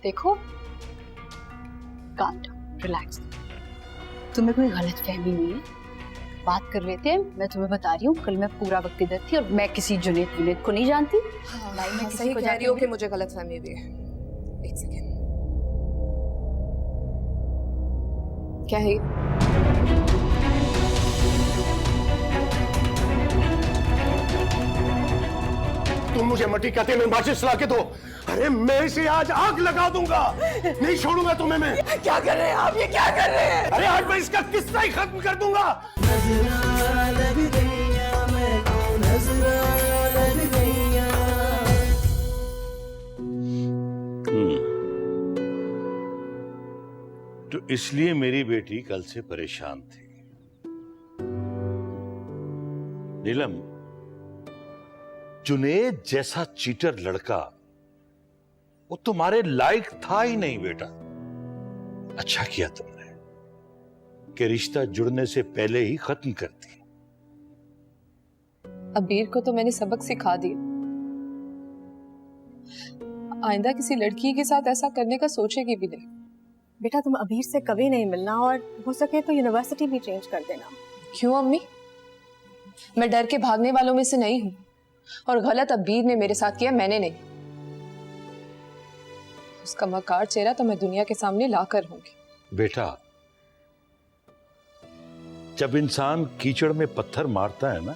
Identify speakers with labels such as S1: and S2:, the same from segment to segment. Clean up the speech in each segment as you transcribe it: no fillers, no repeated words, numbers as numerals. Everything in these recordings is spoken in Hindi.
S1: देखो, calm down, relax. तुम्हें कोई गलत फहमी नहीं है, बात कर लेते हैं. मैं तुम्हें बता रही हूँ, कल मैं पूरा वक्त इधर थी और मैं किसी जुनेद को नहीं जानती.
S2: लाइन में सही कह रही हो कि मुझे गलत फहमी हुई है. एक सेकेंड. क्या है?
S3: तुम मुझे मट्टी का तेल में माचिस ला के दो. अरे मैं इसे आज आग लगा दूंगा. नहीं छोड़ूंगा तुम्हें मैं.
S2: क्या कर रहे हैं आप? ये क्या कर रहे हैं?
S3: अरे आज मैं इसका किस्सा ही खत्म कर दूंगा.
S4: तो इसलिए मेरी बेटी कल से परेशान थी. नीलम, जुनेद जैसा चीटर लड़का वो तुम्हारे लायक था ही नहीं बेटा. अच्छा किया तुमने कि रिश्ता जुड़ने से पहले ही खत्म कर दिया.
S2: अबीर को तो मैंने सबक सिखा दिया. आइंदा किसी लड़की के साथ ऐसा करने का सोचेगी भी नहीं.
S5: बेटा तुम अबीर से कभी नहीं मिलना और हो सके तो यूनिवर्सिटी भी चेंज कर देना.
S2: क्यों अम्मी? मैं डर के भागने वालों में से नहीं हूं और गलत अबीर ने मेरे साथ किया, मैंने नहीं. उसका मकार चेहरा तो मैं दुनिया के सामने लाकर रहूंगी.
S4: बेटा, जब इंसान कीचड़ में पत्थर मारता है ना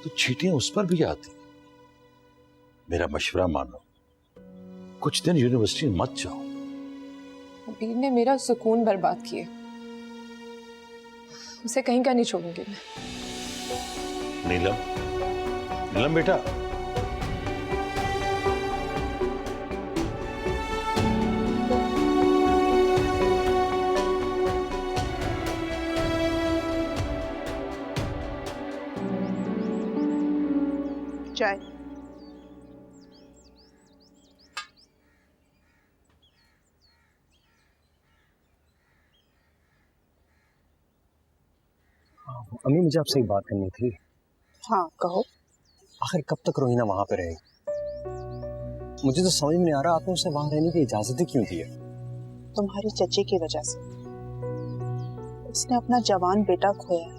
S4: तो चींटियां उस पर भी आती. मेरा मशवरा मानो, कुछ दिन यूनिवर्सिटी मत जाओ.
S2: अबीर ने मेरा सुकून बर्बाद किया. उसे कहीं का नहीं छोड़ूंगी मैं.
S4: नीलम, नीलम बेटा,
S5: चाय.
S6: अम्मी मुझे आपसे एक बात करनी थी.
S5: हाँ कहो.
S6: आखिर कब तक रोहिना वहां पे रहेगी? मुझे तो समझ में नहीं आ रहा आपने उसे वहां रहने की इजाजत ही क्यों दी है?
S5: तुम्हारी चची की वजह से. उसने अपना जवान बेटा खोया है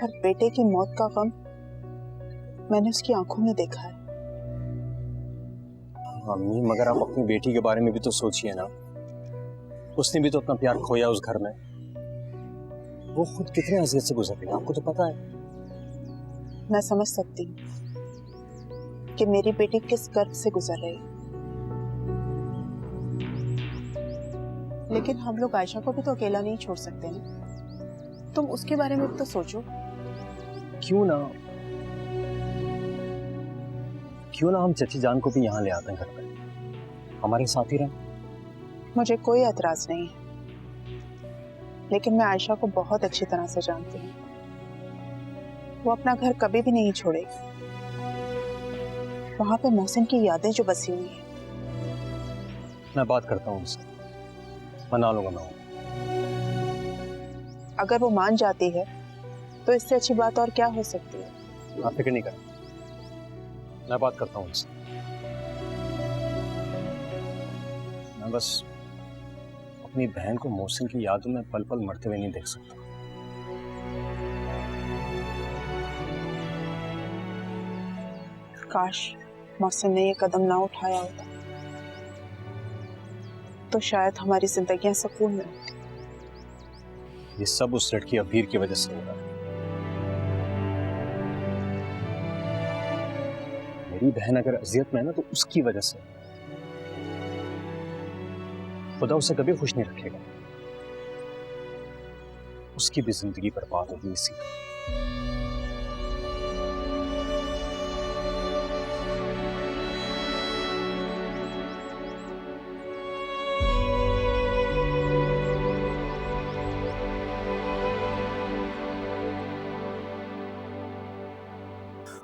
S5: और बेटे की मौत का गम मैंने उसकी आंखों में देखा है.
S6: अम्मी मगर आप अपनी बेटी के बारे में भी तो सोचिए ना. उसने भी तो अपना प्यार खोया उस घर में. वो खुद कितने अज़ियत से गुजर रही है आपको तो पता है.
S5: मैं समझ सकती हूँ कि मेरी बेटी किस गर्व से गुजर रही है, लेकिन हम लोग आयशा को भी तो अकेला नहीं छोड़ सकते ना. तुम उसके बारे में भी तो सोचो.
S6: क्यों ना हम चची जान को भी यहाँ ले आते हैं घर पे, हमारे साथ ही रहे.
S5: मुझे कोई एतराज नहीं है, लेकिन मैं आयशा को बहुत अच्छी तरह से जानती हूँ. वो अपना घर कभी भी नहीं छोड़ेगी. वहां पे मोहसिन की यादें जो बसी हुई है.
S6: मैं बात करता हूँ उससे, मना लूंगा मैं.
S5: अगर वो मान जाती है तो इससे अच्छी बात और क्या हो सकती है.
S6: आप फिक्र नहीं करें, मैं बात करता हूँ उससे. मैं बस अपनी बहन को मोहसिन की यादों में पल पल मरते हुए नहीं देख सकता.
S5: काश मोहसिन ने ये कदम ना उठाया होता तो शायद हमारी जिंदगियां सुकून में होती.
S6: ये सब उस लड़की अबीर की वजह से हो रहा है. मेरी बहन अगर अजियत में है ना तो उसकी वजह से. खुदा उसे कभी खुश नहीं रखेगा. उसकी भी जिंदगी बर्बाद होगी इसी.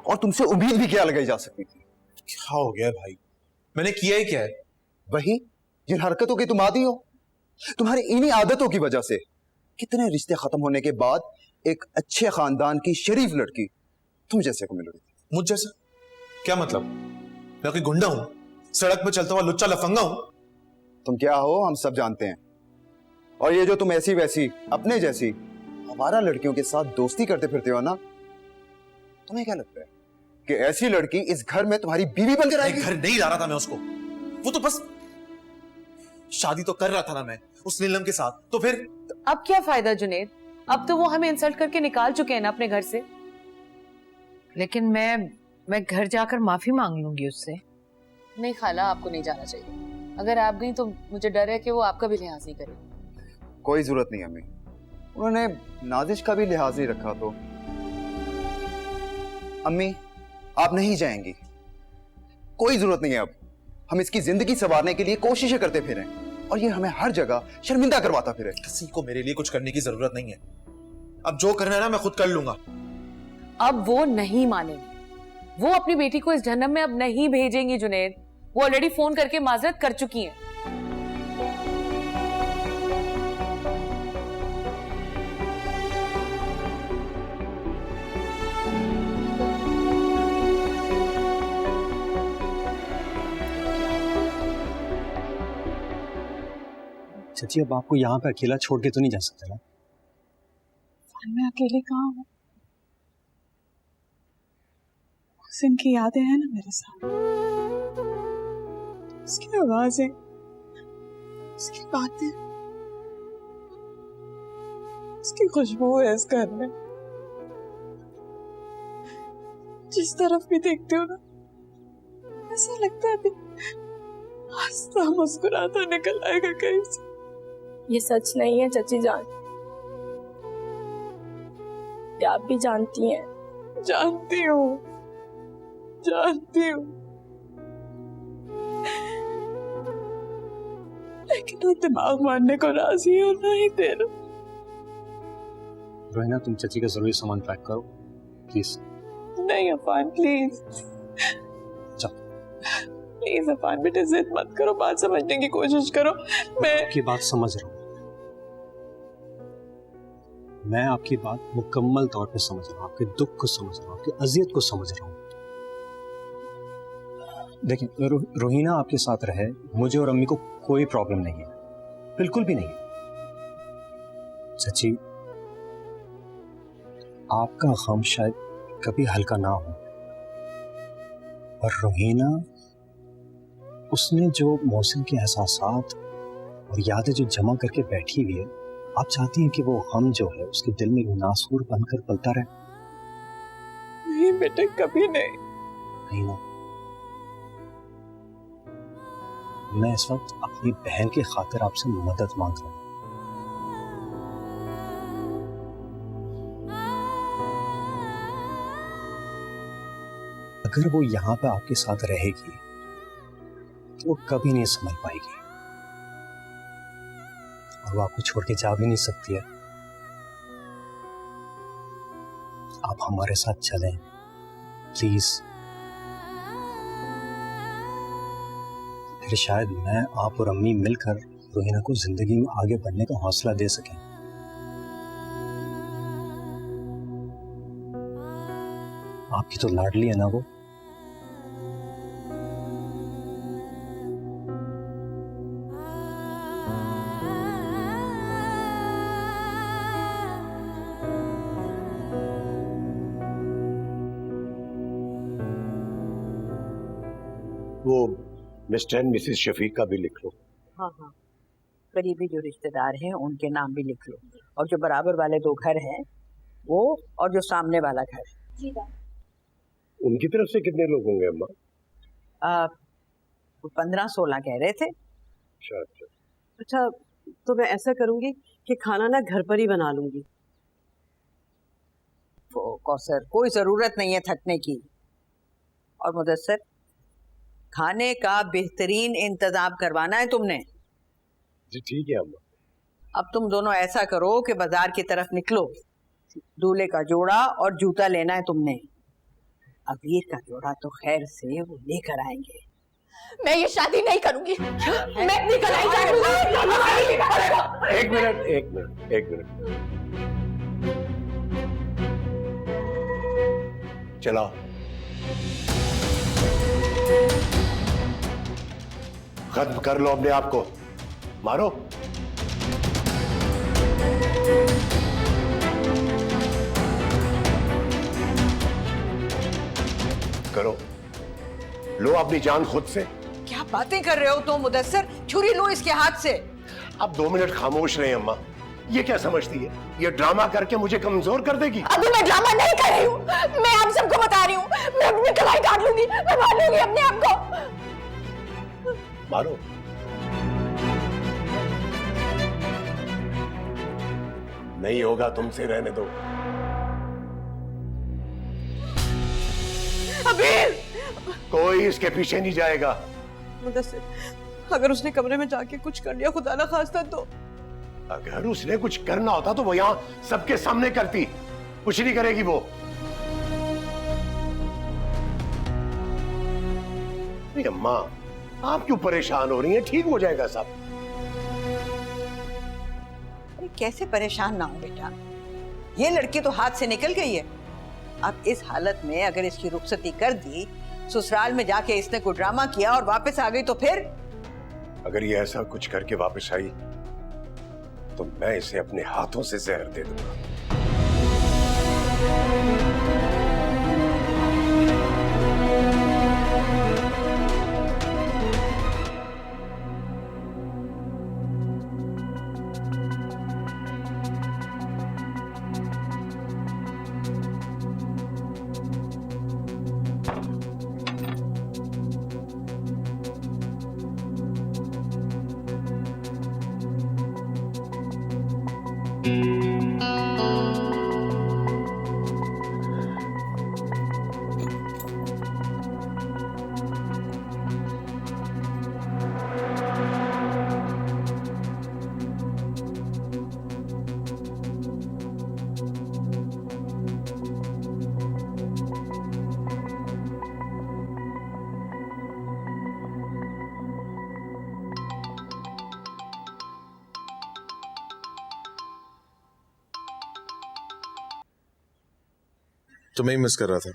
S7: और तुमसे उम्मीद भी क्या लगाई जा सकती थी?
S8: क्या हो गया भाई? मैंने किया ही क्या है?
S7: वही जिन हरकतों की तुम आदी हो. तुम्हारी इन्हीं आदतों की वजह से कितने रिश्ते खत्म होने के बाद एक अच्छे खानदान की शरीफ लड़की तुम जैसे को मिल रही थी.
S8: मुझ जैसा? क्या मतलब? मैं कोई गुंडा हूं? सड़क पे चलता हुआ लुच्चा लफंगा हूं।
S7: तुम क्या हो हम सब जानते हैं। और ये जो तुम ऐसी वैसी अपने जैसी हमारा लड़कियों के साथ दोस्ती करते फिरते हो ना, तुम्हें क्या लगता है कि ऐसी लड़की इस घर में तुम्हारी बीवी बनकर आएगी?
S8: घर नहीं ला रहा था मैं उसको, वो तो बस शादी तो कर रहा था ना मैं उस नीलम के साथ, तो फिर
S2: अब क्या फायदा जुनेद, अब तो वो हमें इंसल्ट करके निकाल चुके हैं ना अपने घर से।
S9: लेकिन मैं घर जाकर माफी मांग लूंगी उससे।
S2: नहीं खाला, आपको नहीं जाना चाहिए। अगर आप गई तो मुझे डर है कि वो आपका भी लिहाज नहीं करे।
S7: कोई जरूरत नहीं अम्मी, उन्होंने नाजिश का भी लिहाज नहीं रखा तो। अम्मी आप नहीं जाएंगी, कोई जरूरत नहीं है। अब हम इसकी जिंदगी संवारने के लिए कोशिशें करते फिरें और ये हमें हर जगह शर्मिंदा करवाता फिरे।
S8: किसी को मेरे लिए कुछ करने की जरूरत नहीं है। अब जो करना है ना मैं खुद कर लूंगा।
S2: अब वो नहीं मानेंगी, वो अपनी बेटी को इस जहन्नम में अब नहीं भेजेंगी जुनेद। वो ऑलरेडी फोन करके माजरत कर चुकी हैं।
S6: चाची अब आपको यहाँ पे अकेला छोड़ के तो नहीं जा सकते ना?
S5: मैं अकेली कहाँ हूँ? हुसैन की यादें हैं ना मेरे साथ, उसकी आवाजें, उसकी बातें, उसकी खुशबू है इस घर में। जिस तरफ भी देखती हूँ ना, ऐसा लगता है अभी हंसता मुस्कुराता निकल आएगा कहीं से।
S10: ये सच नहीं है चाची जान, ये आप भी जानती हैं।
S5: जानती हूँ, जानती हूँ, लेकिन वो दिमाग मारने को राजी है और नहीं दे रहा।
S6: रोहिना तुम चाची का जरूरी सामान पैक करो प्लीज।
S5: नहीं अफान प्लीज, प्लीज अफान बेटे जिद मत करो, बात समझने की कोशिश करो। मैं
S6: आपकी बात समझ रहा हूँ, मैं आपकी बात मुकम्मल तौर पे समझ रहा हूँ, आपके दुख को समझ रहा हूँ, आपकी अजियत को समझ रहा हूँ। देखिए रोहिना आपके साथ रहे, मुझे और अम्मी को कोई प्रॉब्लम नहीं है, बिल्कुल भी नहीं है। सच्ची आपका गम शायद कभी हल्का ना हो, और रोहिना उसने जो मौसम के एहसासात और यादें जो जमा करके बैठी हुई है, आप चाहती हैं कि वो गम जो है उसके दिल में नासूर बनकर पलता रहे?
S5: नहीं बेटे, कभी नहीं।
S6: नहीं ना, मैं इस वक्त अपनी बहन की खातिर आपसे मदद मांग रहा हूं। अगर वो यहां पे आपके साथ रहेगी तो वो कभी नहीं संभल पाएगी, और वो आपको छोड़ के जा भी नहीं सकती है। आप हमारे साथ चलें प्लीज, फिर शायद मैं, आप और अम्मी मिलकर रोहिना को जिंदगी में आगे बढ़ने का हौसला दे सकें। आपकी तो लाडली है ना वो।
S3: वो मिस्टर एंड मिसेस शफीक का भी लिख लो।
S9: हाँ हाँ, करीबी जो रिश्तेदार हैं उनके नाम भी लिख लो, और जो बराबर वाले 2 घर हैं वो, और जो सामने वाला घर।
S10: जी
S3: उनकी तरफ से कितने लोग होंगे अम्मा?
S9: 15-16 कह रहे थे।
S3: अच्छा अच्छा
S11: अच्छा, तो मैं ऐसा करूंगी कि खाना ना घर पर ही बना लूंगी।
S9: कौसर, कोई जरूरत नहीं है थकने की। और मुदस्सर, खाने का बेहतरीन इंतजाम करवाना है तुमने।
S3: जी ठीक है अम्मा।
S9: अब तुम दोनों ऐसा करो कि बाजार की तरफ निकलो, दूल्हे का जोड़ा और जूता लेना है तुमने। अबीर का जोड़ा तो खैर से वो लेकर आएंगे।
S10: मैं ये शादी नहीं करूंगी, मैं अपनी कलाई जाऊंगी।
S3: एक मिनट चला। खत्म कर लो अपने आप को, मारो। करो, लो अपनी जान खुद से।
S9: क्या बातें कर रहे हो तुम मुदस्सर? छुरी लो इसके हाथ से।
S3: अब 2 मिनट खामोश रहे अम्मा। ये क्या समझती है, ये ड्रामा करके मुझे कमजोर कर देगी?
S10: अभी मैं ड्रामा नहीं कर रही हूँ, मैं आप सबको बता रही हूँ, मैं अपनी कलाई काट लूंगी, मैं मार लूंगी अपने आप को।
S3: मारो। नहीं होगा तुमसे, रहने दो।
S11: अबीर!
S3: कोई इसके पीछे नहीं जाएगा।
S11: मुदस्सिर, अगर उसने कमरे में जाके कुछ कर लिया खुदा ना खास्ता तो?
S3: अगर उसने कुछ करना होता तो वो यहां सबके सामने करती। कुछ नहीं करेगी वो। अरे अम्मा, आप क्यों परेशान हो रही हैं? ठीक हो जाएगा सब।
S9: अरे कैसे परेशान ना हो बेटा, ये लड़की तो हाथ से निकल गई है। अब इस हालत में अगर इसकी रुखसती कर दी, ससुराल में जाके इसने कोई ड्रामा किया और वापस आ गई तो फिर?
S3: अगर ये ऐसा कुछ करके वापस आई तो मैं इसे अपने हाथों से जहर दे दूंगा।
S8: तुम्हें ही मिस कर रहा था।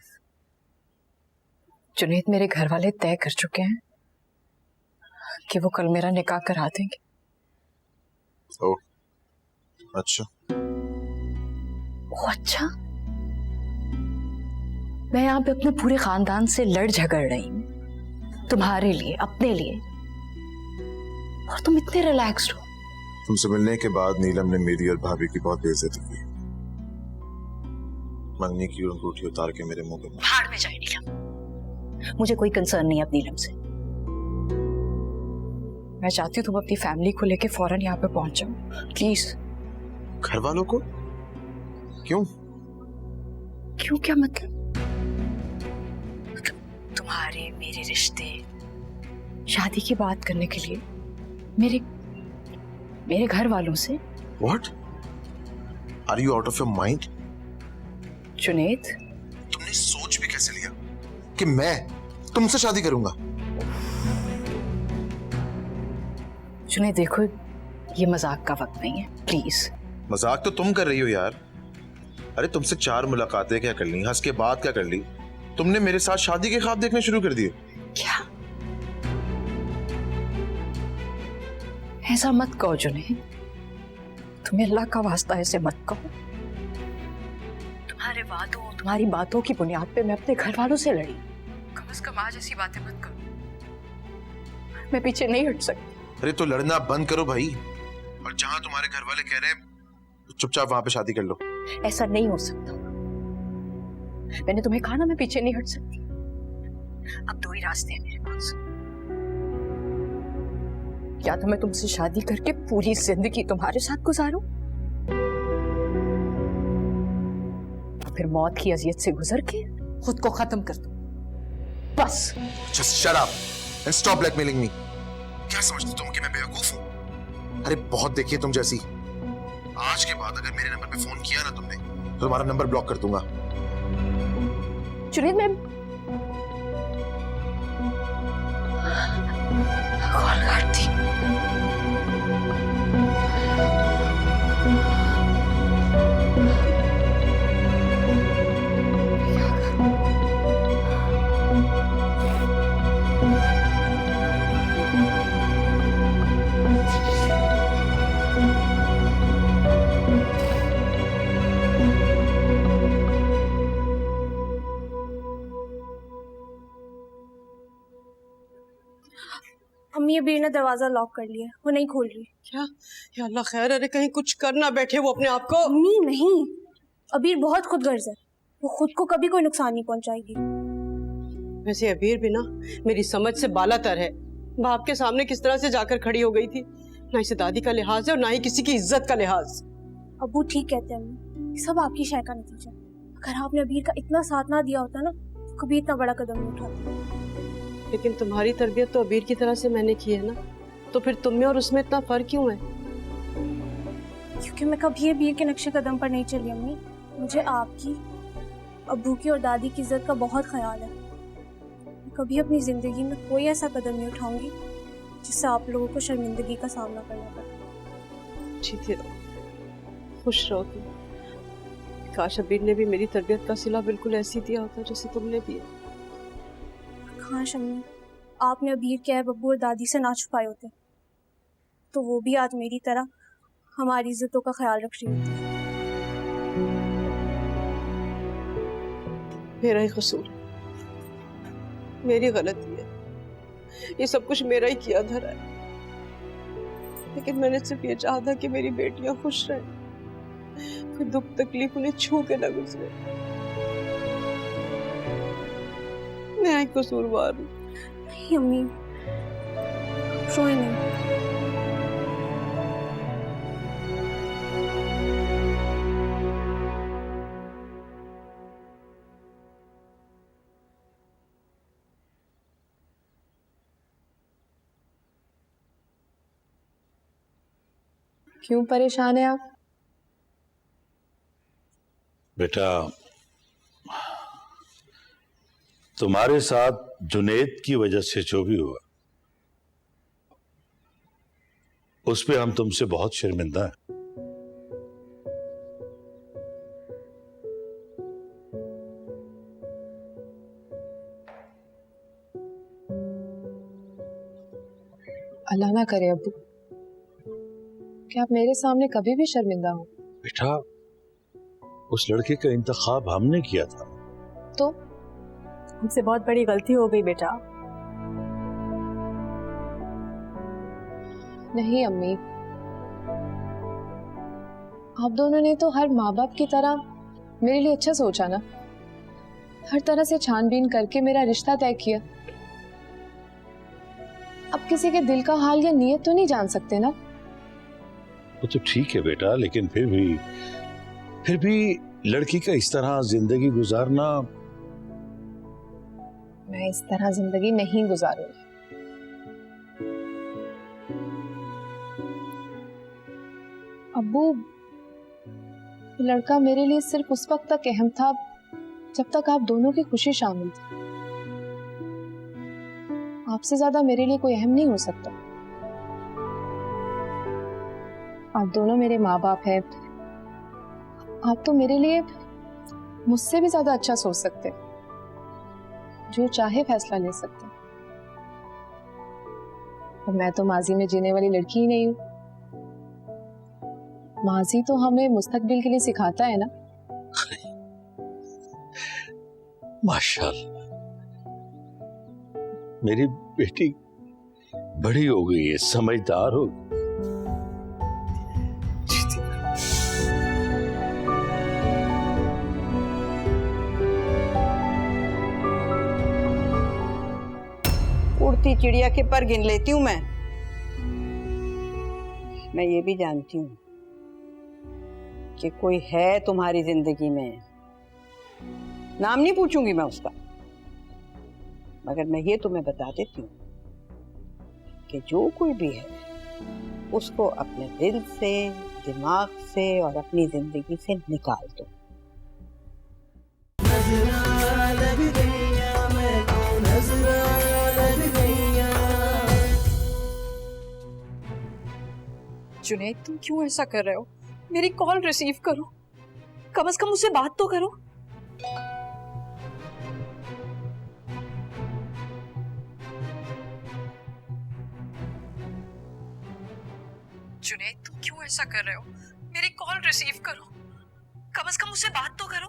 S1: जुनैद, मेरे घर वाले तय कर चुके हैं कि वो कल मेरा निकाह करा देंगे।
S8: ओह, अच्छा।
S1: ओह अच्छा? मैं यहाँ पे अपने पूरे खानदान से लड़ झगड़ रही हूँ तुम्हारे लिए, अपने लिए, और तुम इतने रिलैक्स्ड हो।
S8: तुमसे मिलने के बाद नीलम ने मेरी और भाभी की बहुत बेइज्जती की। मंगनी की अंगूठी उतार के मेरे मुंह पे मारी।
S1: भाड़ में जाए नीलम, मुझे कोई कंसर्न नहीं है अपनी नीलम से। मैं चाहती हूँ तुम अपनी फैमिली को लेके फौरन यहाँ पे पहुंच जाओ, प्लीज।
S8: घर वालों को? क्यों?
S1: क्यों क्या मतलब? तुम्हारे मेरे रिश्ते, शादी की बात करने के लिए मेरे घर वालों से।
S8: What? Are you out of your mind?
S1: Junaid,
S8: तुमने सोच भी कैसे लिया कि मैं तुमसे शादी करूंगा?
S1: जुनैद देखो, ये मजाक का वक्त नहीं है, प्लीज।
S8: मजाक तो तुम कर रही हो यार। अरे तुमसे 4 मुलाकातें क्या कर ली, हंस के बात क्या कर ली, तुमने मेरे साथ शादी के ख्वाब देखने शुरू कर दिए।
S1: क्या? ऐसा मत कहो जुनैद, तुम्हें अल्लाह का वास्ता ऐसे मत कहो। तुम्हारे वादों, तुम्हारी बातों की बुनियाद पे मैं अपने घर वालों से लड़ी। कम से कम आज ऐसी बातें मत करो, मैं पीछे नहीं हट सकती।
S8: अरे तो लड़ना बंद करो भाई, और जहां तुम्हारे घर वाले कह रहे हैं चुपचाप वहां पे शादी कर लो।
S1: ऐसा नहीं हो सकता, मैंने तुम्हें कहा ना, मैं पीछे नहीं हट सकती। अब 2 ही रास्ते हैं मेरे पास, या तो मैं तुमसे शादी करके पूरी जिंदगी तुम्हारे साथ गुजारूं, फिर मौत की अजियत से गुजर के खुद को खत्म कर दूं, बस।
S8: Just shut up and stop blackmailing me. क्या समझते तुम कि मैं बेवकूफ हूं? अरे बहुत देखिए तुम जैसी। आज के बाद अगर मेरे नंबर पे फोन किया ना तुमने, तो तुम्हारा नंबर ब्लॉक कर दूंगा।
S1: जुनैद, मैं कॉल करती।
S10: अम्मी अबीर ने दरवाजा लॉक कर लिया, वो नहीं खोल रही।
S11: क्या? या अल्लाह खैर, अरे कहीं कुछ कर ना बैठे वो अपने आप को।
S10: अम्मी नहीं, अबीर बहुत खुदगर्ज है, वो खुद को कभी कोई नुकसान नहीं पहुंचाएगी।
S11: वैसे अबीर भी ना मेरी समझ से बालातर है। बाप के सामने किस तरह से जाकर खड़ी हो गई थी, ना इसे दादी का लिहाज है और ना ही किसी की इज्जत का लिहाज।
S10: अबू ठीक कहते हैं अम्मी, सब आपकी शय का नतीजा। अगर आपने अबीर का इतना साथ ना दिया होता ना, तो कभी इतना बड़ा कदम नहीं उठाती।
S11: लेकिन तुम्हारी तरबियत तो अबीर की तरह से मैंने की है ना, तो फिर तुम में और उसमें इतना फर्क क्यों है?
S10: क्योंकि मैं कभी अबीर के नक्शे कदम पर नहीं चली अम्मी। मुझे आपकी, अब्बू की और दादी की इज्जत का बहुत ख्याल है। मैं कभी अपनी जिंदगी में कोई ऐसा कदम नहीं उठाऊंगी जिससे आप लोगों को शर्मिंदगी का सामना करना पड़े।
S11: जीते रहो, खुश रहो तुम। काश अबीर ने भी मेरी तरबियत का सिला बिल्कुल ऐसी दिया होता जैसे तुमने दिया।
S10: काश अम्मी आपने अबीर के ऐब अब्बू और दादी से ना छुपाए होते, तो वो भी आज मेरी तरह हमारी इज्जतों का ख्याल रख रही होती।
S11: मेरा ही कसूर, मेरी गलती है, ये सब कुछ मेरा ही किया धरा है। लेकिन मैंने सिर्फ ये चाहा था कि मेरी बेटियां खुश रहें, कोई दुख तकलीफ उन्हें छू के न गुजरे। मैं ही कसूरवार हूँ।
S10: नहीं अम्मी, रोए नहीं।
S12: क्यों परेशान है आप?
S4: बेटा, तुम्हारे साथ जुनैद की वजह से जो भी हुआ, उस पे हम तुमसे बहुत शर्मिंदा हैं।
S12: अल्लाह ना करे अब्बू कि आप मेरे सामने कभी भी शर्मिंदा हो।
S4: बेटा, उस लड़के का इंतखाब हमने किया था।
S12: तो
S11: हमसे बहुत बड़ी गलती हो गई बेटा।
S12: नहीं अम्मी, आप दोनों ने तो हर माँ बाप की तरह मेरे लिए अच्छा सोचा ना, हर तरह से छानबीन करके मेरा रिश्ता तय किया। अब किसी के दिल का हाल या नीयत तो नहीं जान सकते ना।
S4: वो तो ठीक है बेटा, लेकिन फिर भी लड़की का इस तरह जिंदगी गुजारना।
S12: मैं इस तरह जिंदगी नहीं गुजारूंगी। अब्बू, लड़का मेरे लिए सिर्फ उस वक्त तक अहम था जब तक आप दोनों की खुशी शामिल थी। आपसे ज्यादा मेरे लिए कोई अहम नहीं हो सकता। आप दोनों मेरे माँ बाप हैं। आप तो मेरे लिए मुझसे भी ज्यादा अच्छा सोच सकते, जो चाहे फैसला ले सकते। और मैं तो माजी में जीने वाली लड़की ही नहीं हूं। माजी तो हमें मुस्तकबिल के लिए सिखाता है ना।
S4: माशाल्लाह, मेरी बेटी बड़ी हो गई है, समझदार हो गई।
S9: उड़ती चिड़िया के पर गिन लेती हूँ मैं ये भी जानती हूँ कि कोई है तुम्हारी जिंदगी में। नाम नहीं पूछूंगी मैं उसका, मगर मैं ये तुम्हें बता देती हूँ कि जो कोई भी है उसको अपने दिल से, दिमाग से और अपनी जिंदगी से निकाल दो।
S10: जुनैद, तुम क्यों ऐसा कर रहे हो? मेरी कॉल रिसीव करो, कम से कम मुझसे बात तो करो। जुनैद, तुम क्यों ऐसा कर रहे हो? मेरी कॉल रिसीव करो, कम से कम मुझसे बात तो करो।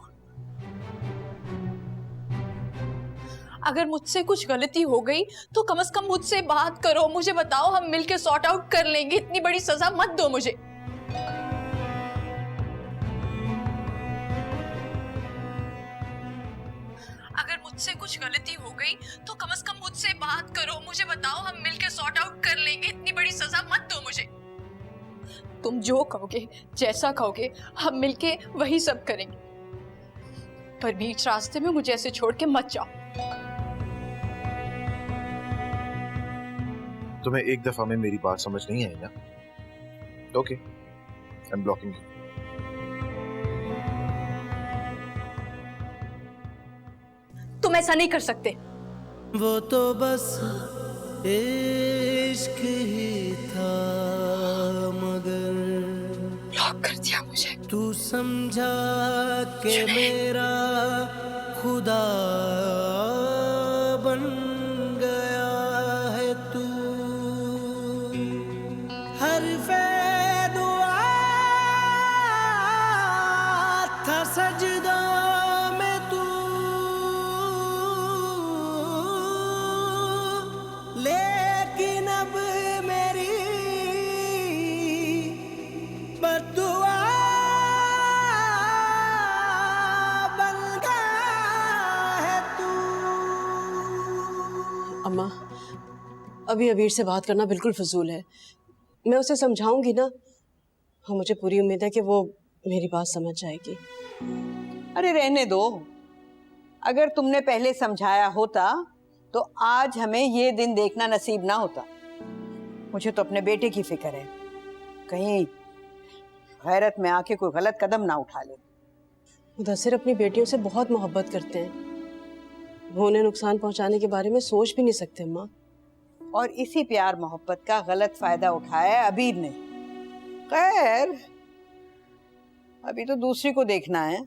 S1: अगर मुझसे कुछ गलती हो गई तो कम से कम मुझसे बात करो, मुझे बताओ, हम मिलके सॉर्ट आउट कर लेंगे। इतनी बड़ी सजा मत दो मुझे। अगर मुझसे कुछ गलती हो गई तो कम से कम मुझसे बात करो, मुझे बताओ, हम मिलके सॉर्ट आउट कर लेंगे। इतनी बड़ी सजा मत दो मुझे। तुम जो कहोगे, जैसा कहोगे, हम मिलके वही सब करेंगे, पर बीच रास्ते में मुझे ऐसे छोड़ के मत जाओ।
S8: तुम्हें एक दफा में मेरी बात समझ नहीं आई ना? Okay, I am blocking you.
S1: तुम ऐसा नहीं कर सकते।
S13: वो तो बस इश्क ही था, मगर
S1: ब्लॉक कर दिया मुझे।
S13: तू समझा के मेरा खुदा बन गया है तू। हरफे दुआ था सजदा में तू, लेकिन अब मेरी बद्दुआ बन गया है तू।
S11: अम्मा, अभी अबीर से बात करना बिल्कुल फजूल है। मैं उसे समझाऊंगी ना, हाँ मुझे पूरी उम्मीद है कि वो मेरी बात समझ जाएगी।
S9: अरे रहने दो, अगर तुमने पहले समझाया होता तो आज हमें ये दिन देखना नसीब ना होता। मुझे तो अपने बेटे की फिक्र है, कहीं गैरत में आके कोई गलत कदम ना उठा ले।
S11: मुदस्सिर अपनी बेटियों से बहुत मोहब्बत करते हैं, वो उन्हें नुकसान पहुंचाने के बारे में सोच भी नहीं सकते अम्मा।
S9: और इसी प्यार मोहब्बत का गलत फायदा उठाया है अबीर ने। खैर, अभी तो दूसरी को देखना है,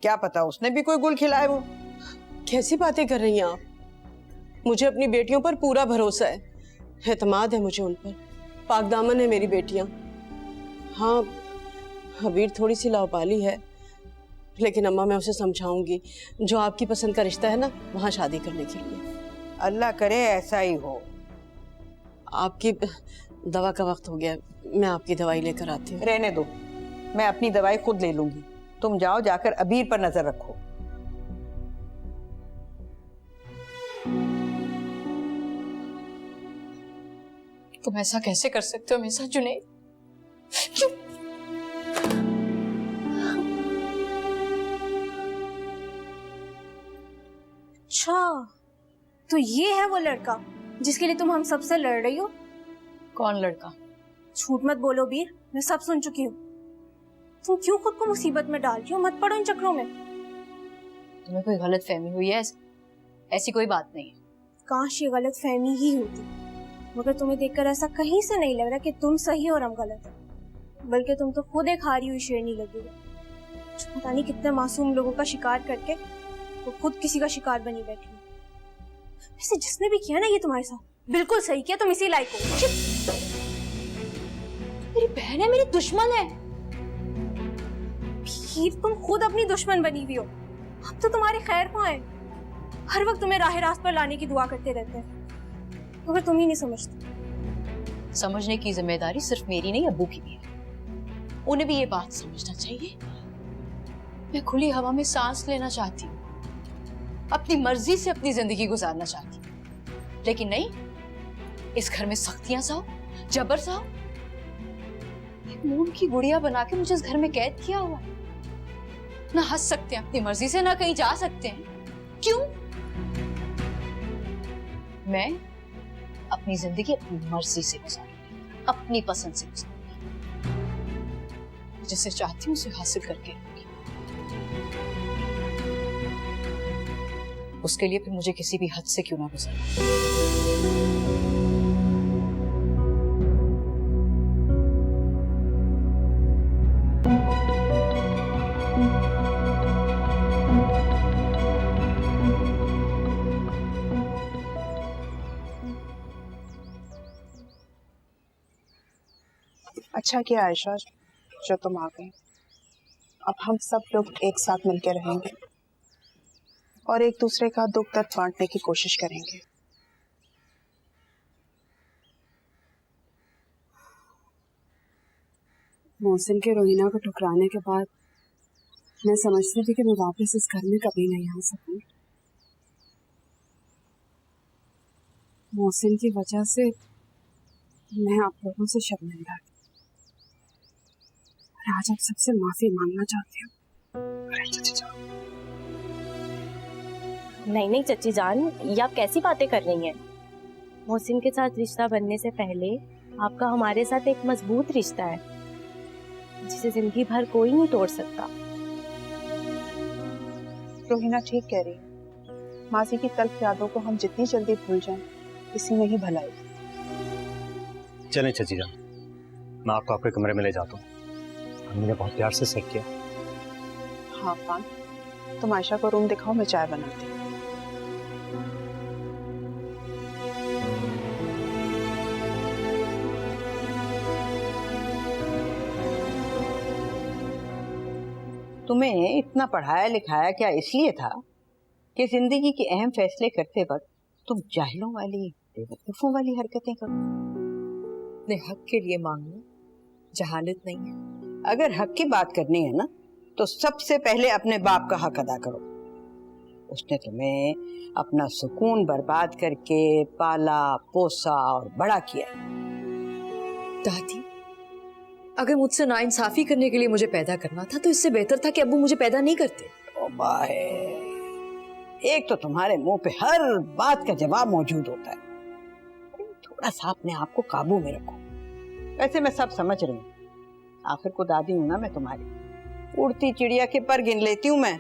S9: क्या पता उसने भी कोई गुल खिलाए। वो
S11: कैसी बातें कर रही हैं आप? मुझे अपनी बेटियों पर पूरा भरोसा है, एतमाद है मुझे उन पर। पाकदामन है मेरी बेटियां। हाँ, अबीर थोड़ी सी लावाली है, लेकिन अम्मा मैं उसे समझाऊंगी। जो आपकी पसंद का रिश्ता है ना, वहाँ शादी करने के लिए।
S9: अल्लाह करे ऐसा ही हो।
S11: आपकी दवा का वक्त हो गया, मैं आपकी दवाई लेकर आती हूँ।
S9: रहने दो, मैं अपनी दवाई खुद ले लूंगी। तुम जाओ, जाकर अबीर पर नजर रखो।
S1: तुम ऐसा कैसे कर सकते हो मेरे साथ जुनैद? क्यों?
S10: अच्छा, तो ये है वो लड़का जिसके लिए तुम हम सबसे लड़ रही हो?
S1: कौन लड़का?
S10: झूठ मत बोलो बीर, मैं सब सुन चुकी हूँ। तुम क्यों खुद को मुसीबत में डाल रही हो? मत पड़ो इन चक्रों में।
S1: तुम्हें कोई गलत फहमी हुई है? ऐसी कोई बात नहीं है।
S10: काश ये गलत फहमी ही होती, मगर तुम्हें देखकर ऐसा कहीं से नहीं लग रहा कि तुम सही और हम गलत है। बल्कि तुम तो खुद एक हारी हुई शेरनी लगी हो, जो पता नहीं कितने मासूम लोगों का शिकार करके वो खुद किसी का शिकार बनी बैठी हो। वैसे जिसने भी किया ना ये तुम्हारे साथ, बिल्कुल सही किया, तुम इसी लायक हो।
S1: मेरी बहन है, मेरी दुश्मन है।
S10: फिर तुम खुद अपनी दुश्मन बनी हुई हो। हम तो तुम्हारी खैर को हैं, हर वक्त तुम्हें राह रास्त पर लाने की दुआ करते रहते हैं, मगर तुम ही नहीं समझते।
S1: समझने की जिम्मेदारी सिर्फ मेरी नहीं, अब्बू की भी है। उन्हें भी ये बात समझना चाहिए। मैं खुली हवा में सांस लेना चाहती हूँ, अपनी मर्जी से अपनी जिंदगी गुजारना चाहती हूँ, लेकिन नहीं, इस घर में सख्तियां साओ, जबर साओ। एक मून की गुड़िया बना के मुझे इस घर में कैद किया हुआ है। ना हंस सकते हैं अपनी मर्जी से, ना कहीं जा सकते हैं। क्यों? मैं अपनी जिंदगी अपनी मर्जी से गुजारूंगी, अपनी पसंद से गुजारूंगी। जिसे चाहती हूँ उसे हासिल करके रहूंगी। उसके लिए फिर मुझे किसी भी हद से क्यों ना गुजरना।
S5: अच्छा किया आयशा जो तुम आ गई। अब हम सब लोग एक साथ मिलकर रहेंगे। और एक दूसरे का दुख दर्द बांटने की कोशिश करेंगे।
S12: मोहसिन के रोहिना को ठुकराने के बाद मैं समझती थी कि मैं वापस इस घर में कभी नहीं आ सकूंगी। मोहसिन की वजह से मैं आप लोगों से शर्मिंदा थी और आज आप सबसे माफी मांगना चाहती हूँ।
S10: नहीं नहीं चच्ची जान, ये आप कैसी बातें कर रही हैं? मोहसिन के साथ रिश्ता बनने से पहले आपका हमारे साथ एक मजबूत रिश्ता है जिसे जिंदगी भर कोई नहीं तोड़ सकता।
S5: रोहिना ठीक कह रही है। मासी की तल्ख यादों को हम जितनी जल्दी भूल जाएं, इसी में ही भलाई।
S6: चलें चाची जान, मैं आपको आपके कमरे में ले जाता हूँ। हमने बहुत प्यार से सेट किया।
S5: हाँ पान, तुम आयशा को रूम दिखाओ, मैं चाय बनाती हूँ।
S9: तुम्हें इतना पढ़ाया लिखाया क्या इसलिए था कि जिंदगी के अहम फैसले करते वक्त तुम जाहिलों वाली बेवकूफों वाली हरकतें करो?
S14: अपने हक के लिए मांगना जहालत नहीं है।
S9: अगर हक की बात करनी है ना, तो सबसे पहले अपने बाप का हक अदा करो। उसने तुम्हें अपना सुकून बर्बाद करके पाला पोसा और बड़ा किया।
S14: दादी, अगर मुझसे नाइंसाफी करने के लिए मुझे पैदा करना था तो इससे बेहतर था कि अब्बू मुझे पैदा नहीं करते।
S9: एक तो तुम्हारे मुंह पे हर बात का जवाब मौजूद होता है। थोड़ा सा अपने आप को काबू में रखो। वैसे मैं सब समझ रही हूँ, आखिर को दादी हूं ना मैं तुम्हारी। उड़ती चिड़िया के पर गिन लेती हूँ मैं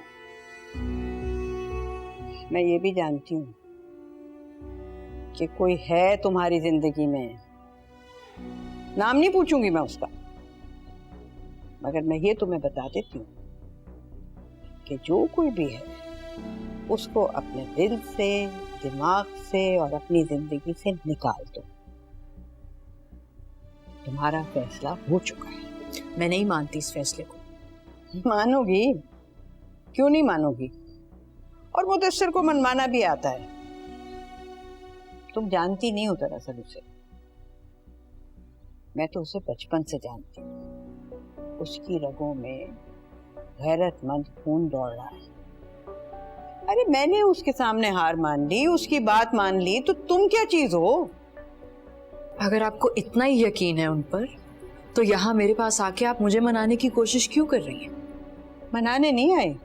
S9: ये भी जानती हूँ कि कोई है तुम्हारी जिंदगी में। नाम नहीं पूछूंगी मैं उसका, मगर मैं ये तुम्हें बता देती हूँ कि जो कोई भी है उसको अपने दिल से, दिमाग से और अपनी जिंदगी से निकाल दो। तुम्हारा फैसला हो चुका है।
S14: मैं नहीं मानती इस फैसले को।
S9: मानोगी? क्यों नहीं मानोगी? और मुदस्सिर को मनमाना भी आता है। तुम जानती नहीं हो दरअसल उसे। मैं तो उसे बचपन से जानती हूँ। उसकी रगों में गैरतमंद खून दौड़ रहा है। अरे मैंने उसके सामने हार मान ली, उसकी बात मान ली, तो तुम क्या चीज हो?
S14: अगर आपको इतना ही यकीन है उन पर, तो यहाँ मेरे पास आके आप मुझे मनाने की कोशिश क्यों कर रही हैं?
S9: मनाने नहीं आई,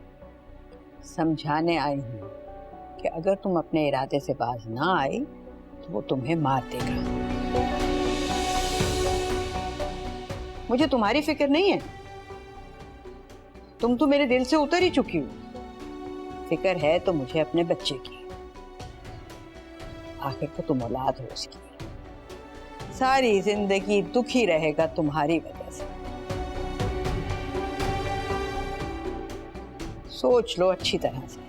S9: समझाने आई हूँ कि अगर तुम अपने इरादे से बाज ना आई तो वो तुम्हें मार देगा। मुझे तुम्हारी फिक्र नहीं है। तुम तो मेरे दिल से उतर ही चुकी हो। फिक्र है तो मुझे अपने बच्चे की। आखिर तो तुम औलाद हो उसकी। सारी जिंदगी दुखी रहेगा तुम्हारी वजह से। सोच लो अच्छी तरह से।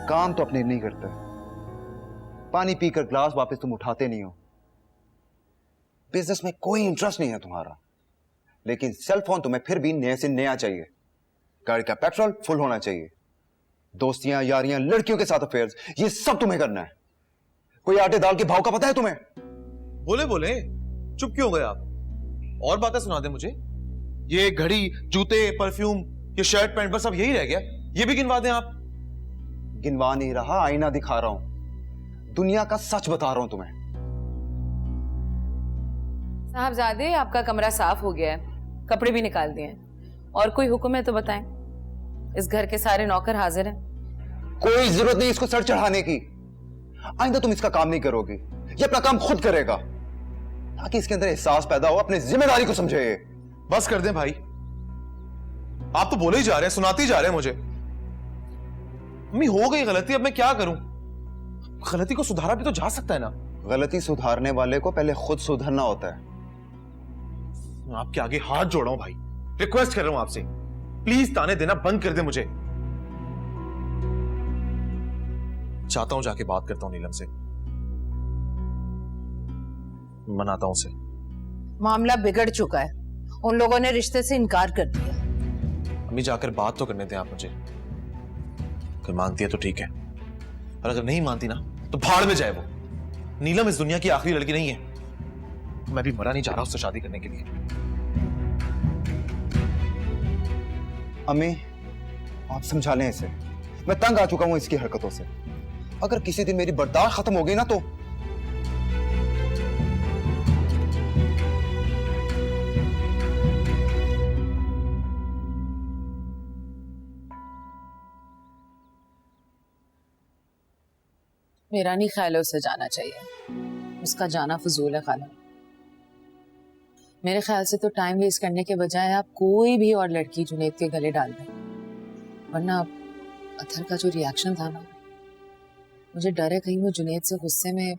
S7: काम तो अपने नहीं करते। पानी पीकर ग्लास वापस तुम उठाते नहीं हो। बिजनेस में कोई इंटरेस्ट नहीं है तुम्हारा, लेकिन सेल फोन तुम्हें फिर भी नए से नया चाहिए। गाड़ी का पेट्रोल फुल होना चाहिए। दोस्तियां, यारियां, लड़कियों के साथ अफेयर्स, ये सब तुम्हें करना है। कोई आटे दाल के भाव का पता है तुम्हें?
S8: बोले बोले, चुप क्यों हो गए आप? और बातें सुना दे मुझे। ये घड़ी, जूते, परफ्यूम, ये शर्ट पैंट, बस अब यही रह गया? ये भी गिनवा दें आप?
S7: गिनवा नहीं रहा, आईना दिखा रहा हूं। दुनिया का सच बता रहा हूं तुम्हें।
S2: साहबजादे, आपका कमरा साफ हो गया है, कपड़े भी निकाल दिए हैं। और कोई हुक्म है तो बताएं। इस घर के सारे नौकर हाजिर हैं।
S7: कोई जरूरत नहीं इसको सर चढ़ाने की। आइंदा तुम इसका काम नहीं करोगी, ये अपना काम खुद करेगा, ताकि इसके अंदर एहसास पैदा हो, अपनी जिम्मेदारी को समझे।
S8: बस कर दें भाई, आप तो बोले ही जा रहे हैं, सुनाते ही जा रहे हैं मुझे। अम्मी हो गई गलती, अब मैं क्या करूं? गलती को सुधारा भी तो जा सकता है ना।
S7: गलती सुधारने वाले को पहले खुद सुधरना होता है।
S8: मैं आपके आगे हाथ जोड़ा हूं भाई, रिक्वेस्ट कर रहा हूं आपसे, प्लीज ताने देना बंद कर दे मुझे। चाहता हूं जाके बात करता हूं नीलम से, मनाता हूं उसे।
S9: मामला बिगड़ चुका है, उन लोगों ने रिश्ते से इनकार कर दिया।
S8: अम्मी जाकर बात तो करने दें आप मुझे, अगर मानती है तो ठीक है, और अगर नहीं मानती ना तो भाड़ में जाए वो। नीलम इस दुनिया की आखिरी लड़की नहीं है, मैं भी मरा नहीं जा रहा उससे शादी करने के लिए।
S7: अम्मी आप समझा लें इसे, मैं तंग आ चुका हूं इसकी हरकतों से। अगर किसी दिन मेरी बर्दाश्त खत्म हो गई ना तो
S2: मेरा नहीं ख्याल है उसे जाना चाहिए, उसका जाना फजूल है खाला। मेरे ख्याल से तो टाइम वेस्ट करने के बजाय आप कोई भी और लड़की जुनैद के गले डाल दें, वरना अथर का जो रिएक्शन था ना, मुझे डर है कहीं वो जुनैद से गुस्से में।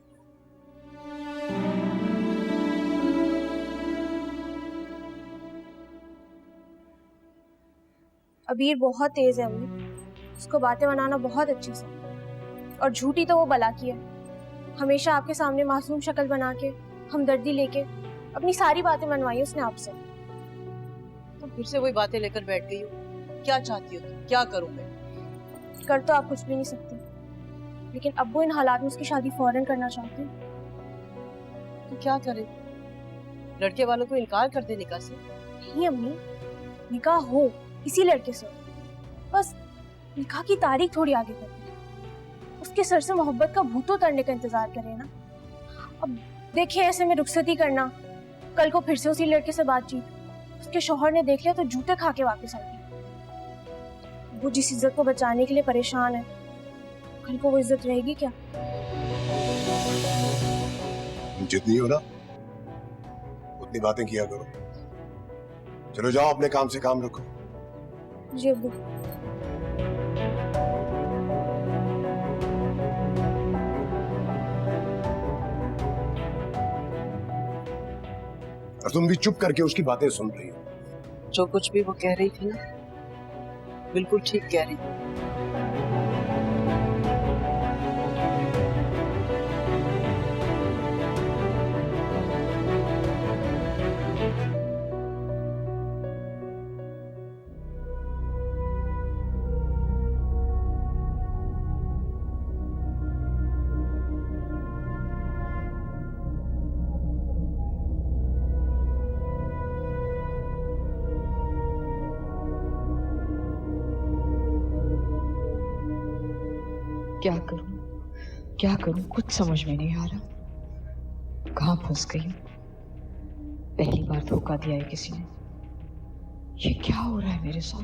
S10: अबीर बहुत तेज है अम्मी, उसको बातें बनाना बहुत अच्छे से, और झूठी तो वो बला की है। हमेशा आपके सामने मासूम शक्ल बना के, हमदर्दी लेके अपनी सारी बातें मनवाई उसने आपसे।
S11: तुम फिर से वही बातें लेकर बैठ गई हो। क्या चाहती हो तुम? क्या करूं मैं?
S10: कर तो आप कुछ भी नहीं सकती, लेकिन अब्बू इन हालात में उसकी शादी फौरन करना चाहते हैं।
S11: तो क्या करें? लड़के वालों को इनकार कर दे निकाह से?
S10: नहीं अम्मी, निकाह हो इसी लड़के से, बस निकाह की तारीख थोड़ी आगे कर दे। उसके सर से मोहब्बत का भूत उतरने का इंतजार करे ना। अब देखिए ऐसे में रुखसती करना, कल को फिर से उसी लड़के से बातचीत, उसके शौहर ने देख लिया तो जूते खा के वापस आ गई। वो जिस इज्जत को बचाने के लिए परेशान है, कल को वो इज्जत रहेगी क्या?
S3: जितनी हो ना उतनी बातें किया करो। चलो जाओ अपने काम से काम रखो।
S10: जी अब्बू।
S3: और तुम भी चुप करके उसकी बातें सुन रही हो।
S11: जो कुछ भी वो कह रही थी ना, बिल्कुल ठीक कह रही थी।
S14: क्या करूं कुछ समझ में नहीं आ रहा। कहां फंस गई हूं? पहली बार धोखा दिया है किसी ने। ये क्या हो रहा है मेरे साथ?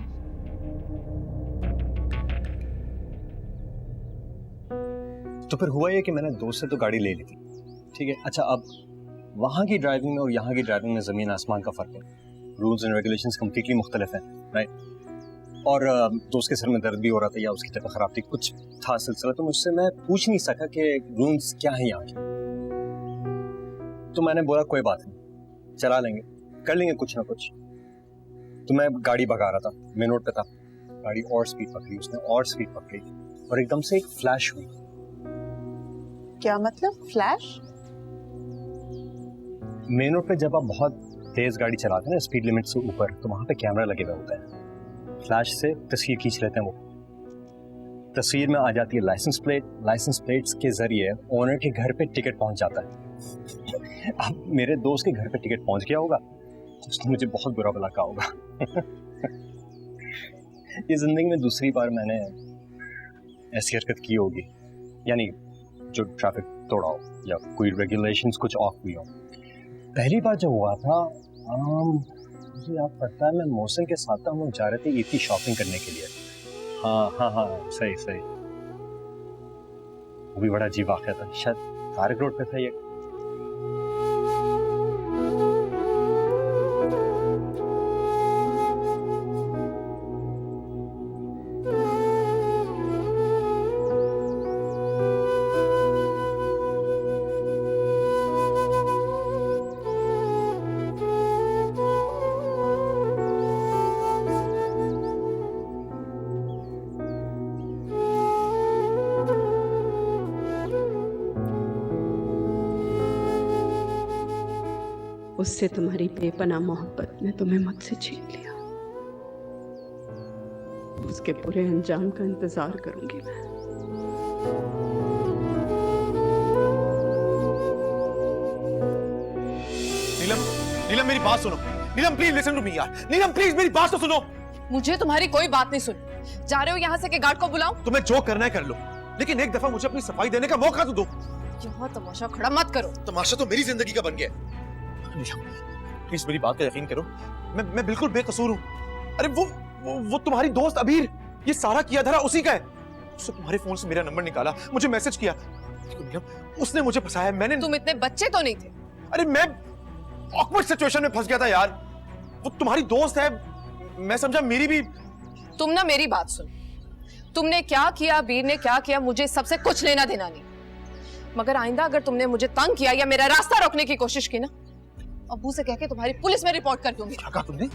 S6: तो फिर हुआ ये कि मैंने दोस्त से तो गाड़ी ले ली थी, ठीक है। अच्छा, अब वहां की ड्राइविंग में और यहाँ की ड्राइविंग में जमीन आसमान का फर्क है। रूल्स एंड रेगुलेशंस कंप्लीटली मुख्तलिफ हैं, राइट। और दोस्त के सर में दर्द भी हो रहा था या उसकी तबीयत खराब थी, कुछ था सिलसिला, तो मुझसे मैं पूछ नहीं सका कि रूल्स क्या हैं यहाँ के। तो मैंने बोला कोई बात नहीं, चला लेंगे, कर लेंगे कुछ ना कुछ। तो मैं गाड़ी भगा रहा था, मेन रोड पे था, गाड़ी और स्पीड पकड़ी उसने, और स्पीड पकड़ी, और एकदम से एक फ्लैश हुई।
S5: क्या मतलब फ्लैश?
S6: मेन रोड पे जब आप बहुत तेज गाड़ी चलाते हैं ना स्पीड लिमिट से ऊपर, तो वहां पे कैमरा लगे हुए होते हैं। फ्लैश से तस्वीर खींच लेते हैं वो, तस्वीर में आ जाती है लाइसेंस प्लेट, लाइसेंस प्लेट्स के जरिए ओनर के घर पे टिकट पहुंच जाता है। अब मेरे दोस्त के घर पे टिकट पहुंच गया होगा, उसने मुझे बहुत बुरा भला कहा होगा। ये जिंदगी में दूसरी बार मैंने ऐसी हरकत की होगी, यानी जो ट्रैफिक तोड़ा हो या कोई रेगुलेशंस कुछ ऑफ हुई हो। पहली बार जब हुआ था, मुझे याद पड़ता है, मैं मौसम के साथ हम लोग जा रहे थे ईद की शॉपिंग करने के लिए। हाँ, सही। वो भी बड़ा अजीब वाक़या था, शायद तारक रोड पे था ये।
S11: उससे तुम्हारी बेपनाह मोहब्बत ने तुम्हें मुझसे छीन लिया। उसके पूरे अंजाम का इंतजार करूंगी मैं।
S8: नीलम, नीलम मेरी बात सुनो। नीलम प्लीज लिसन टू मी यार। नीलम प्लीज मेरी बात तो सुनो।
S12: मुझे तुम्हारी कोई बात नहीं सुनी। जा रहे हो यहाँ से कि गार्ड को बुलाऊं?
S8: तुम्हें जो करना है कर लो, लेकिन एक दफा मुझे अपनी सफाई देने का मौका तो दो।
S12: यहाँ तमाशा खड़ा मत करो।
S8: तमाशा तो मेरी जिंदगी का बन गया। प्लीज मेरी बात का यकीन करो, मैं बिल्कुल बेकसूर हूँ। अरे वो तुम्हारी दोस्त अबीर, ये सारा किया धरा उसी का है। उसने तुम्हारे फोन से मेरा नंबर निकाला, मुझे मैसेज किया, उसने मुझे फंसाया। मैंने
S12: तुम इतने बच्चे तो नहीं थे।
S8: अरे मैं ऑकवर्ड सिचुएशन में फंस गया था यार। वो तुम्हारी दोस्त है, मैं समझा मेरी भी।
S12: तुम ना मेरी बात सुन। तुमने क्या किया, बीर ने क्या किया, मुझे सबसे कुछ लेना देना नहीं। मगर आइंदा अगर तुमने मुझे तंग किया या मेरा रास्ता रोकने की कोशिश की ना, अब्बू से कह के तुम्हारी पुलिस में रिपोर्ट कर दूंगी।
S8: क्या कहा तुमने?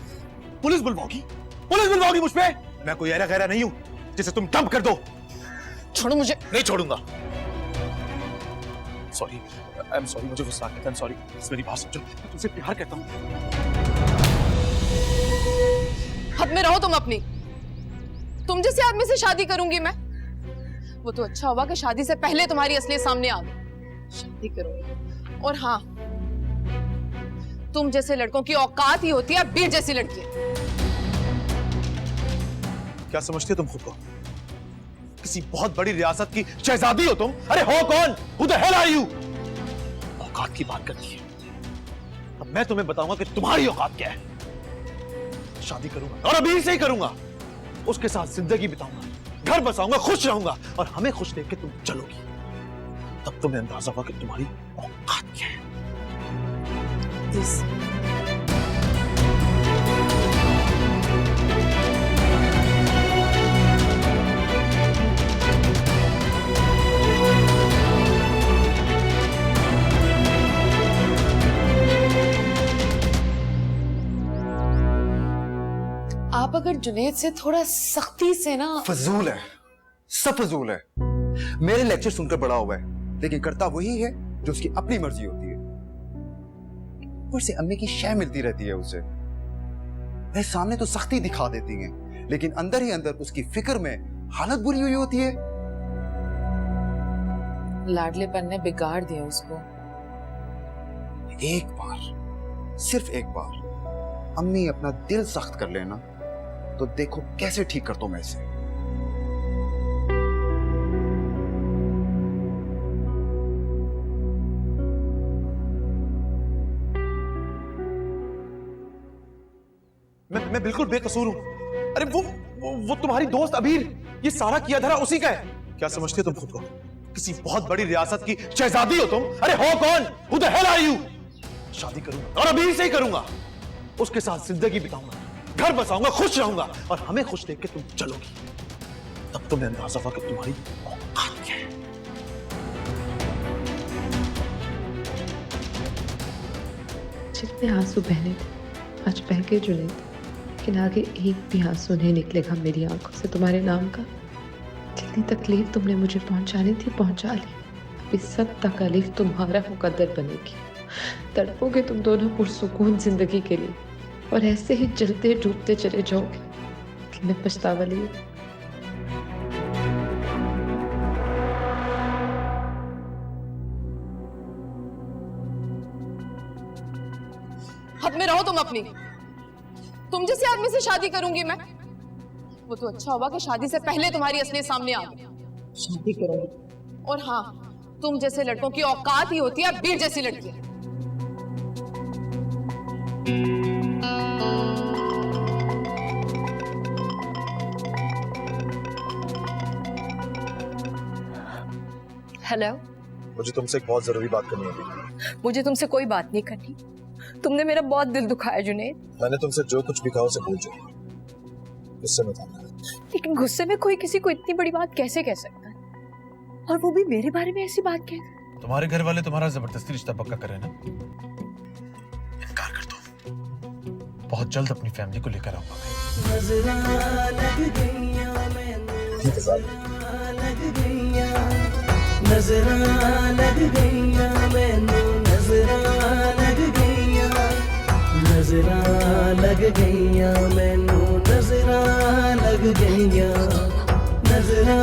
S8: पुलिस बुलवाओगी? पुलिस बुलवाओगी मुझ पे? मैं कोई ऐरा गैरा नहीं हूं जिसे तुम डंप कर दो।
S12: छोड़ो मुझे।
S8: नहीं छोड़ूंगा। सॉरी, आई एम सॉरी, मुझे गुस्सा आता है। I am sorry. मेरी बात समझो, मैं तुमसे प्यार करता हूं।
S12: हद में रहो तुम अपनी। तुम जैसे आदमी से शादी करूंगी मैं? वो तो अच्छा हुआ कि शादी से पहले तुम्हारी असलियत सामने आ गई। शादी करूंगी। और हाँ, तुम जैसे लड़कों की औकात ही होती है बीर जैसी लड़की।
S8: क्या समझती हो तुम खुद को? किसी बहुत बड़ी रियासत की शहजादी हो तुम? अरे हो कौन? Who the hell are you? औकात की बात करती है। अब मैं तुम्हें बताऊंगा कि तुम्हारी औकात क्या है। शादी करूंगा और अभी से ही करूंगा। उसके साथ जिंदगी बिताऊंगा, घर बसाऊंगा, खुश रहूंगा, और हमें खुश देख के तुम चलोगी। तब तुम्हें अंदाजा होगा कि तुम्हारी औकात क्या है।
S2: आप अगर जुनैद से थोड़ा सख्ती से ना।
S7: फजूल है, सब फजूल है। मेरे लेक्चर सुनकर बड़ा हुआ है, लेकिन करता वही है जो उसकी अपनी मर्जी होती है। ऊपर से अम्मी की शय मिलती रहती है उसे। वह सामने तो सख्ती दिखा देती हैं, लेकिन अंदर ही अंदर उसकी फिक्र में हालत बुरी हुई होती है।
S2: लाडलेपन ने बिगाड़ दिया उसको।
S7: एक बार, सिर्फ एक बार अम्मी अपना दिल सख्त कर लेना, तो देखो कैसे ठीक करता हूं मैं इसे।
S8: मैं बिल्कुल बेकसूर हूं। अरे वो तुम्हारी दोस्त अबीर, ये सारा किया धरा उसी का है। क्या समझते हो तुम खुद को? किसी बहुत बड़ी रियासत की शहजादी हो तुम? अरे हो कौन? Who the hell are you? शादी करूंगा और अबीर से ही करूंगा। उसके साथ जिंदगी बिताऊंगा, घर बसाऊंगा, खुश रहूंगा, और हमें खुश देख के तुम चलोगी। तब तुम्हें अंदाजा होगा कि तुम्हारी औकात क्या है।
S15: जितने आंसू बहने थे आज बह के जुड़े थे, लेकिन आगे एक भी आंसू नहीं निकलेगा मेरी आंखों से तुम्हारे नाम का। जितनी तकलीफ तुमने मुझे पहुंचानी थी पहुंचा ली। अभी सब तकलीफ तुम्हारा मुकद्दर बनेगी। तड़पोगे तुम दोनों पुरसुकून जिंदगी के लिए, और ऐसे ही जलते डूबते चले जाओगे कि मैं पछतावा ली।
S12: हद में रहो तुम अपनी। तुम जैसे आदमी से शादी करूंगी मैं? वो तो अच्छा होगा कि शादी से पहले तुम्हारी असलियत सामने आ गई। शादी करोगी। और हाँ, तुम जैसे लड़कों की औकात ही होती है बीर जैसी लड़की। हेलो,
S8: मुझे तुमसे एक बहुत जरूरी बात करनी है।
S12: मुझे तुमसे कोई बात नहीं करनी। तुमने मेरा बहुत दिल दुखाया जुनैद।
S8: मैंने तुमसे जो कुछ भी कहा उसे भूल जाओ, गुस्से में था।
S12: लेकिन गुस्से में कोई किसी को इतनी बड़ी बात कैसे कह सकता है, और वो भी मेरे बारे में ऐसी बात कहता।
S16: तुम्हारे घर वाले तुम्हारा जबरदस्ती रिश्ता पक्का करे ना, इनकार कर दो। बहुत जल्द अपनी फैमिली को लेकर आऊंगा मैं।
S13: नजरा लग गईया मैनू, नजरा लग गईया मैनू, नजरा लग गईया, नजरा लग गईया मैनू, नजरा लग गईया, नजरा